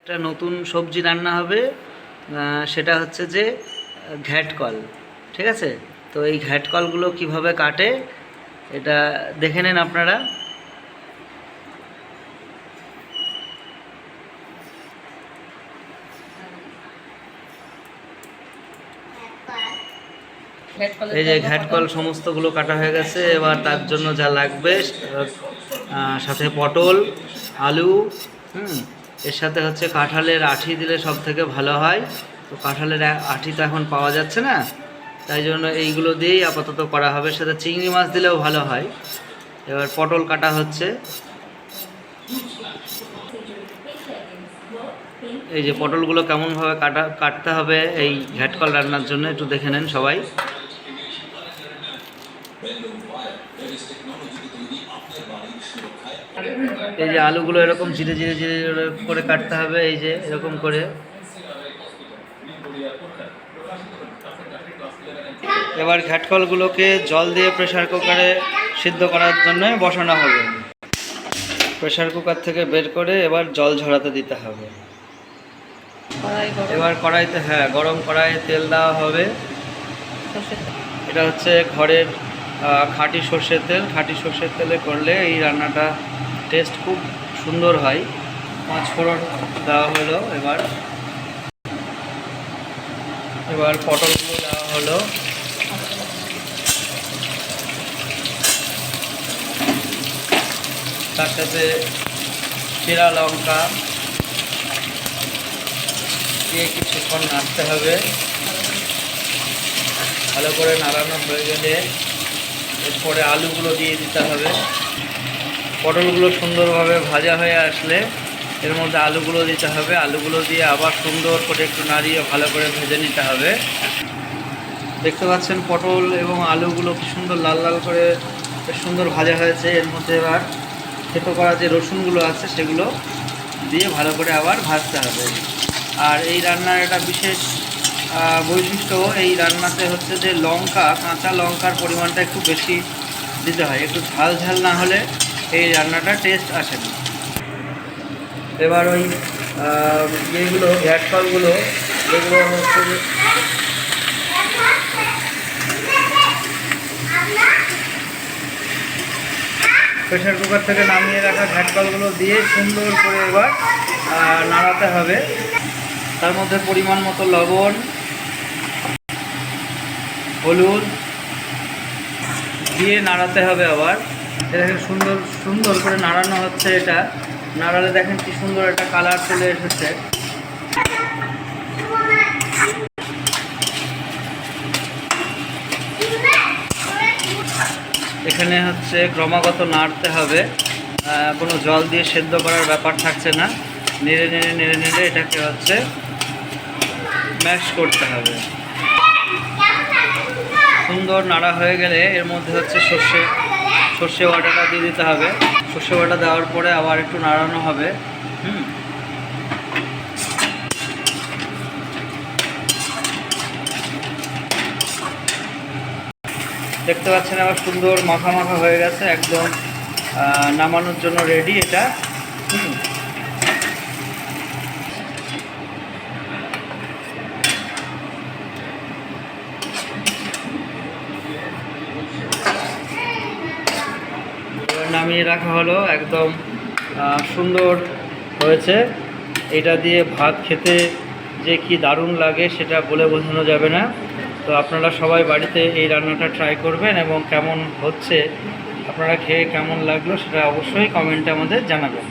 একটা নতুন সবজি রান্না হবে, সেটা হচ্ছে যে ঘ্যাটকল। ঠিক আছে, তো এই ঘ্যাটকলগুলো কিভাবে কাটে এটা দেখে নেন আপনারা। এই যে ঘ্যাটকল সমস্তগুলো কাটা হয়ে গেছে। এবার তার জন্য যা লাগবে সাথে পটল, আলু, এর সাথে হচ্ছে কাঁঠালের আঁটি দিলে সব থেকে ভালো হয়। তো কাঁঠালের আঁটি তো এখন পাওয়া যাচ্ছে না, তাই জন্য এইগুলো দিয়েই আপাতত করা হবে। সাথে চিংড়ি মাছ দিলেও ভালো হয়। এবার পটল কাটা হচ্ছে। এই যে পটলগুলো কেমনভাবে কাটতে হবে এই ঘ্যাটকল রান্নার জন্য একটু দেখে নেন সবাই। এই যে আলুগুলো এরকম ধীরে ধীরে ধীরে করে কাটতে হবে, এই যে এরকম করে। এবার ঘ্যাটকলগুলোকে জল দিয়ে প্রেসার কুকারে সিদ্ধ করার জন্য বসানো হবে। প্রেসার কুকার থেকে বের করে এবার জল ঝরাতে দিতে হবে। এবার কড়াইতে গরম কড়াইয়ে তেল দেওয়া হবে। এটা হচ্ছে ঘরের খাঁটি সর্ষের তেল। খাঁটি সর্ষের তেলে করলে এই রান্নাটা টেস্ট খুব সুন্দর হয়। 5 ফোড়ন দেওয়া হলো। এবার পটলগুলো দেওয়া হলো। তার সাথে জিরা লঙ্কা দিয়ে কিছুক্ষণ নাড়তে হবে। ভালো করে নাড়ানো হয়ে গেলে এরপরে আলুগুলো দিয়ে দিতে হবে। পটলগুলো সুন্দরভাবে ভাজা হয়ে আসলে এর মধ্যে আলুগুলো দিতে হবে। আলুগুলো দিয়ে আবার সুন্দর করে একটু নাড়িয়ে ভালো করে ভেজে নিতে হবে। দেখতে পাচ্ছেন পটল এবং আলুগুলো কি সুন্দর লাল লাল করে বেশ সুন্দর ভাজা হয়েছে। এর মধ্যে এবার থেতো করা যে রসুনগুলো আছে সেগুলো দিয়ে ভালো করে আবার ভাজতে হবে। আর এই রান্নার একটা বিশেষ বৈশিষ্ট্য, এই রান্নাতে হচ্ছে যে কাঁচা লঙ্কার পরিমাণটা একটু বেশি দিতে হয়। একটু ঝাল ঝাল না হলে এই রান্নাটা টেস্ট আসে না। এবার ওই যেগুলো ঘ্যাটকলগুলো যেগুলো হচ্ছে যে প্রেসার কুকার থেকে নামিয়ে রাখা ঘ্যাটকলগুলো দিয়ে সুন্দর করে এবার নাড়াতে হবে। তার মধ্যে পরিমাণ মতো লবণ, হলুদ দিয়ে নাড়াতে হবে। আবার দেখেন সুন্দর সুন্দর করে নাড়ানো হচ্ছে। এটা নাড়ালে দেখেন কি সুন্দর একটা কালার চলে এসেছে। এখানে হচ্ছে ক্রমাগত নাড়তে হবে, কোনো জল দিয়ে সেদ্ধ করার ব্যাপার থাকছে না। নেড়ে নেড়ে নেড়ে নেড়ে এটাকে হচ্ছে ম্যাশ করতে হবে। সুন্দর নাড়া হয়ে গেলে এর মধ্যে হচ্ছে সর্ষে বাটাটা দিয়ে দিতে হবে। সর্ষে বাটা দেওয়ার পরে আবার একটু নাড়ানো হবে। দেখতে পাচ্ছেন আবার সুন্দর মাখা মাখা হয়ে গেছে, একদম নামানোর জন্য রেডি এটা। নামিয়ে রাখা হলো, একদম সুন্দর হয়েছে। এটা দিয়ে ভাত খেতে যে কি দারুণ লাগে সেটা বলে বোঝানো যাবে না। তো আপনারা সবাই বাড়িতে এই রান্নাটা ট্রাই করবেন এবং কেমন হচ্ছে, আপনারা খেয়ে কেমন লাগলো সেটা অবশ্যই কমেন্টে আমাদের জানাবেন।